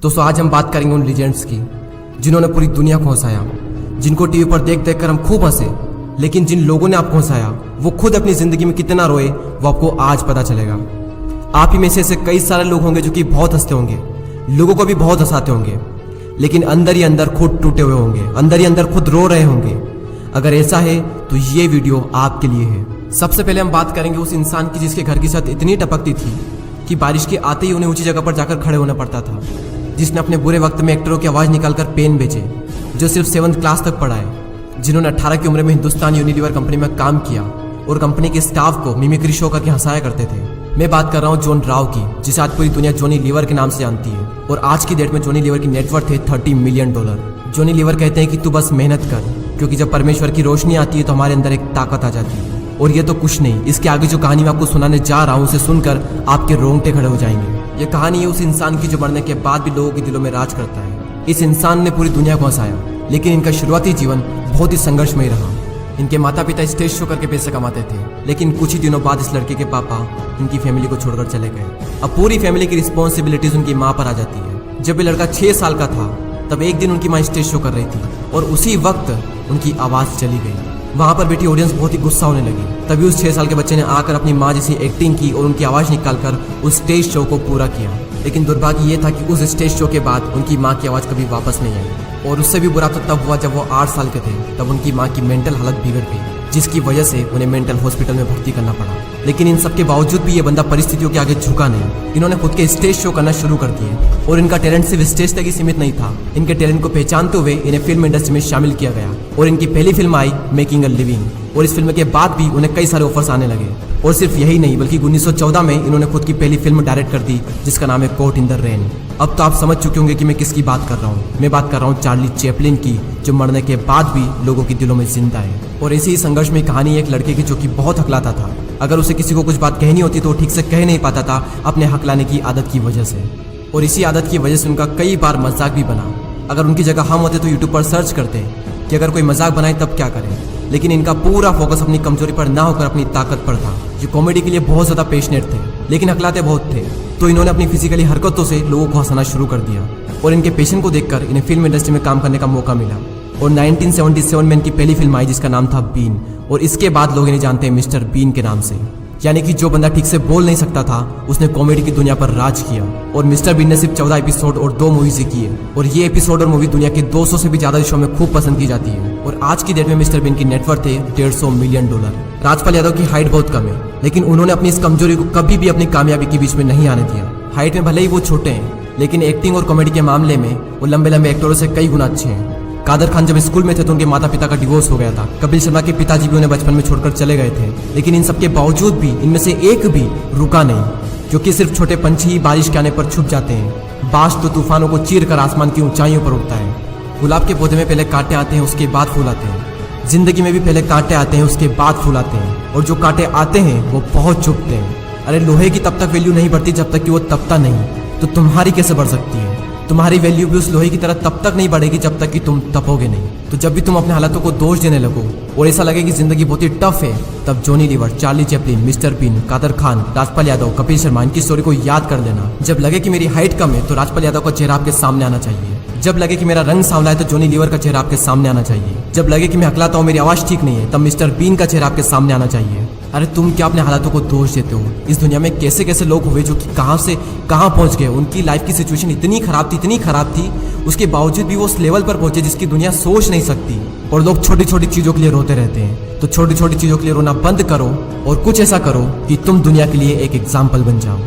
दोस्तों आज हम बात करेंगे उन लीजेंड्स की जिन्होंने पूरी दुनिया को हंसाया, जिनको टीवी पर देख देख कर हम खूब हंसे, लेकिन जिन लोगों ने आपको हंसाया वो खुद अपनी जिंदगी में कितना रोए वो आपको आज पता चलेगा। आप ही में से ऐसे कई सारे लोग होंगे जो कि बहुत हंसते होंगे, लोगों को भी बहुत हंसाते होंगे, लेकिन अंदर ही अंदर खुद टूटे हुए होंगे, अंदर ही अंदर खुद रो रहे होंगे। अगर ऐसा है तो ये वीडियो आपके लिए है। सबसे पहले हम बात करेंगे उस इंसान की जिसके घर की छत इतनी टपकती थी कि बारिश के आते ही उन्हें ऊंची जगह पर जाकर खड़े होना पड़ता था, जिसने अपने बुरे वक्त में एक्टरों की आवाज़ निकालकर पेन बेचे, जो सिर्फ 7th क्लास तक पढ़ा है, जिन्होंने 18 की उम्र में हिंदुस्तान यूनिलीवर कंपनी में काम किया और कंपनी के स्टाफ को मिमिक्री शो करके हंसाया करते थे। मैं बात कर रहा हूँ जॉन राव की, जिसे आज पूरी दुनिया जॉनी लीवर के नाम से जानती है, और आज की डेट में जॉनी लीवर की नेटवर्थ है $30 मिलियन। जॉनी लीवर कहते हैं कि तू बस मेहनत कर, क्योंकि जब परमेश्वर की रोशनी आती है तो हमारे अंदर एक ताकत आ जाती है। और ये तो कुछ नहीं, इसके आगे जो कहानी मैं आपको सुनाने जा रहा हूँ उसे सुनकर आपके रोंगटे खड़े हो जाएंगे। ये कहानी है उस इंसान की जो मरने के बाद भी लोगों के दिलों में राज करता है। इस इंसान ने पूरी दुनिया को हंसाया, लेकिन इनका शुरुआती जीवन बहुत ही संघर्षमय रहा। इनके माता पिता स्टेज शो करके पैसे कमाते थे, लेकिन कुछ ही दिनों बाद इस लड़के के पापा इनकी फैमिली को छोड़कर चले गए। अब पूरी फैमिली की रिस्पॉन्सिबिलिटीज उनकी माँ पर आ जाती है। जब ये लड़का 6 साल का था तब एक दिन उनकी माँ स्टेज शो कर रही थी और उसी वक्त उनकी आवाज़ चली गई। वहाँ पर बैठी ऑडियंस बहुत ही गुस्सा होने लगी। तभी उस 6 साल के बच्चे ने आकर अपनी माँ जैसी एक्टिंग की और उनकी आवाज़ निकालकर उस स्टेज शो को पूरा किया। लेकिन दुर्भाग्य ये था कि उस स्टेज शो के बाद उनकी माँ की आवाज़ कभी वापस नहीं आई। और उससे भी बुरा तो तब हुआ जब वो 8 साल के थे, तब उनकी माँ की मेंटल हालत बिगड़ गई, जिसकी वजह से उन्हें मेंटल हॉस्पिटल में भर्ती करना पड़ा। लेकिन इन सब के बावजूद भी ये बंदा परिस्थितियों के आगे झुका नहीं। इन्होंने खुद के स्टेज शो करना शुरू कर दिए और इनका टैलेंट सिर्फ स्टेज तक ही सीमित नहीं था। इनके टैलेंट को पहचानते हुए इन्हें फिल्म इंडस्ट्री में शामिल किया गया और इनकी पहली film I making a living. और इस फिल्म के बाद भी उन्हें कई सारे ऑफर्स आने लगे। और सिर्फ यही नहीं, बल्कि 1914 में इन्होंने खुद की पहली फिल्म डायरेक्ट कर दी, जिसका नाम है कॉट इन द रेन। अब तो आप समझ चुके होंगे कि मैं किसकी बात कर रहा हूँ। मैं बात कर रहा हूँ चार्ली चैपलिन की, जो मरने के बाद भी लोगों के दिलों में जिंदा है। और ऐसी ही संघर्ष में कहानी एक लड़के की जो कि बहुत हकलाता था। अगर उसे किसी को कुछ बात कहनी होती तो वो ठीक से कह नहीं पाता था, अपने हकलाने की आदत की वजह से। और इसी आदत की वजह से उनका कई बार मजाक भी बना। अगर उनकी जगह हम होते तो यूट्यूब पर सर्च करते कि अगर कोई मजाक बनाए तब क्या करें। लेकिन इनका पूरा फोकस अपनी कमजोरी पर ना होकर अपनी ताकत पर था। जो कॉमेडी के लिए बहुत ज़्यादा पैशनेट थे, लेकिन हकलाते बहुत थे, तो इन्होंने अपनी फिजिकली हरकतों से लोगों को हंसाना शुरू कर दिया। और इनके पैशन को देखकर इन्हें फिल्म इंडस्ट्री में काम करने का मौका मिला। और 1977 में इनकी पहली फिल्म आई जिसका नाम था बीन। और इसके बाद लोग इन्हें जानते हैं मिस्टर बीन के नाम से। यानी कि जो बंदा ठीक से बोल नहीं सकता था उसने कॉमेडी की दुनिया पर राज किया। और मिस्टर बीन ने सिर्फ 14 एपिसोड और 2 मूवीज किए। और ये एपिसोड और मूवी दुनिया के 200 से भी ज्यादा देशों में खूब पसंद की जाती है। और आज की डेट में मिस्टर बीन की नेटवर्थ है $150 मिलियन। राजपाल यादव की हाइट बहुत कम है, लेकिन उन्होंने अपनी इस कमजोरी को कभी भी अपनी कामयाबी के बीच में नहीं आने दिया। हाइट में भले ही वो छोटे हैं, लेकिन एक्टिंग और कॉमेडी के मामले में वो लंबे लंबे एक्टरों से कई गुना अच्छे हैं। कादर खान जब स्कूल में थे तो उनके माता पिता का डिवोर्स हो गया था। कपिल शर्मा के पिताजी भी उन्हें बचपन में छोड़कर चले गए थे। लेकिन इन सब के बावजूद भी इनमें से एक भी रुका नहीं, क्योंकि सिर्फ छोटे पंछी ही बारिश के आने पर छुप जाते हैं। बाज तो तूफानों को चीर कर आसमान की ऊंचाइयों पर उड़ता है। गुलाब के पौधे में पहले कांटे आते हैं, उसके बाद फूल आते हैं। जिंदगी में भी पहले कांटे आते हैं, उसके बाद फूल आते हैं। और जो कांटे आते हैं वो बहुत चुभते हैं। अरे लोहे की तब तक वैल्यू नहीं बढ़ती जब तक कि वो तपता नहीं, तो तुम्हारी कैसे बढ़ सकती है? तुम्हारी वैल्यू भी उस लोहे की तरह तब तक नहीं बढ़ेगी जब तक कि तुम तपोगे नहीं। तो जब भी तुम अपने हालातों को दोष देने लगो और ऐसा लगे कि जिंदगी बहुत ही टफ है, तब Johnny Lever, Charlie Chaplin, Mr Bean, Kader Khan, Rajpal Yadav, Kapil Sharma, इनकी स्टोरी को याद कर लेना। जब लगे कि मेरी हाइट कम है तो राजपाल यादव का चेहरा आपके सामने आना चाहिए। जब लगे कि मेरा रंग सांवला है तो जॉनी लीवर का चेहरा आपके सामने आना चाहिए। जब लगे कि मैं हकलाता हूँ, मेरी आवाज़ ठीक नहीं है, तब मिस्टर बीन का चेहरा आपके सामने आना चाहिए। अरे तुम क्या अपने हालातों को दोष देते हो? इस दुनिया में कैसे कैसे लोग हुए जो कि कहाँ से कहाँ पहुँच गए। उनकी लाइफ की सिचुएशन इतनी खराब थी, उसके बावजूद भी वो उस लेवल पर पहुंचे जिसकी दुनिया सोच नहीं सकती। और लोग छोटी छोटी चीज़ों के लिए रोते रहते हैं। तो छोटी छोटी चीज़ों के लिए रोना बंद करो और कुछ ऐसा करो कि तुम दुनिया के लिए एक एग्जाम्पल बन जाओ।